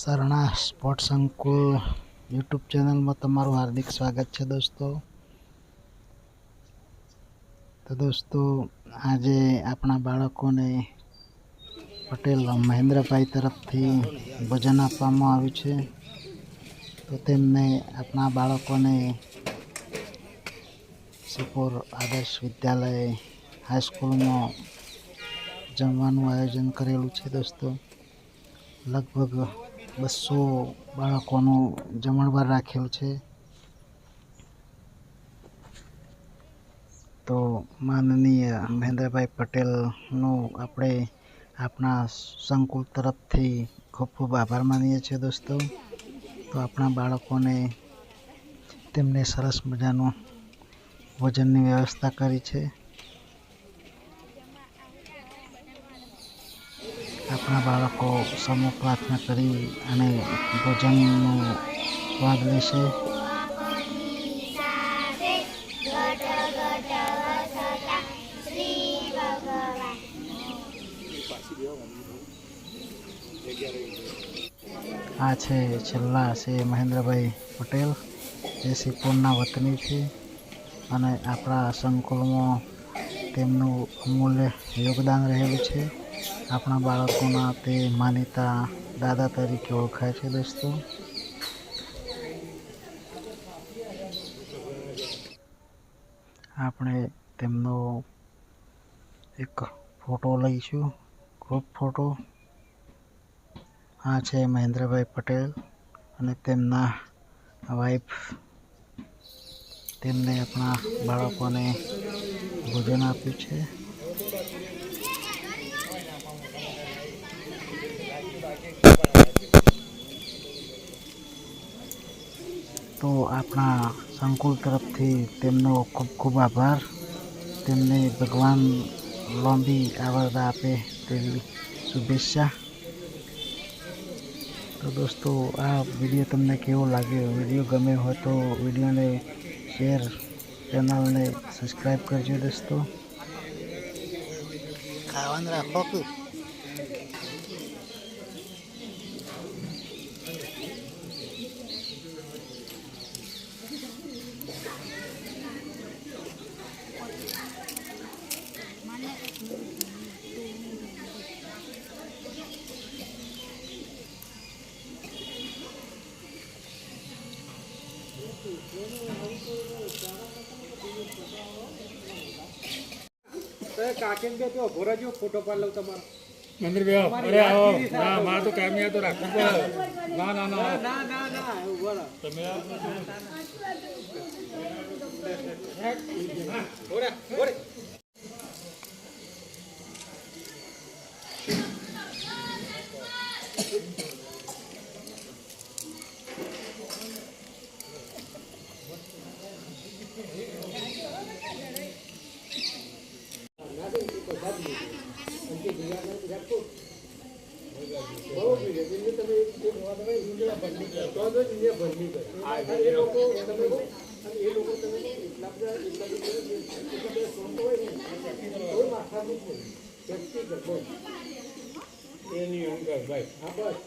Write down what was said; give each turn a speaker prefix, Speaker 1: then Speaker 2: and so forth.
Speaker 1: સરણા sport સંકુલ YouTube ચેનલમાં તમારું હાર્દિક સ્વાગત છે દોસ્તો. તો દોસ્તો, આજે આપણા બાળકોને પટેલ મહેન્દ્રભાઈ તરફથી ભોજન આપવામાં આવ્યું છે. તો તેમને આપણા બાળકોને સિપોર આદર્શ વિદ્યાલય હાઈસ્કૂલમાં જમવાનું આયોજન કરેલું છે દોસ્તો. લગભગ 200 બાળકોનું જમણવાર રાખેલ છે. તો માનનીય મહેન્દ્રભાઈ પટેલનું આપણે આપણા સંકુલ તરફથી ખૂબ ખૂબ આભાર માનીએ છીએ દોસ્તો. તો આપણા બાળકોને તેમને સરસ મજાનું ભોજનની વ્યવસ્થા કરી છે. આપણા બાળકો સમૂહ પ્રાર્થના કરી અને ભોજનનો સ્વાદ લેશે. આ છે છેલ્લા છે મહેન્દ્રભાઈ પટેલ, જે સિપોરના વતની છે અને આપણા સંકુલમાં તેમનું અમૂલ્ય યોગદાન રહેલું છે. આપણા બાળકોના તે માનીતા દાદા તરીકે ઓળખાય છે દોસ્તો. આપણે તેમનો એક ફોટો લઈશું, ગ્રુપ ફોટો. આ છે મહેન્દ્રભાઈ પટેલ અને તેમના વાઈફ. તેમને આપણા બાળકોને ભોજન આપ્યું છે. તો આપણા સંકુલ તરફથી તેમનો ખૂબ ખૂબ આભાર. તેમને ભગવાન લાંબી આવરદા આપે તેવી શુભેચ્છા. તો દોસ્તો, આ વિડીયો તમને કેવો લાગ્યો? વિડીયો ગમે હોય તો વિડીયોને શેર, ચેનલને સબસ્ક્રાઈબ કરજો દોસ્તો. ખાવાનું રાખો કે
Speaker 2: કાકી બે તો ભોરા જો ફોટો પાડ લઉં તમારો
Speaker 3: મંદિર બે અરે આવો ના માર તો કામ તો રાખવું પડે. ના ના ના
Speaker 2: ના ના ના બોલો
Speaker 3: તમે
Speaker 2: ઓરે ઓરે
Speaker 3: એની અંકલ ભાઈ
Speaker 2: હા બસ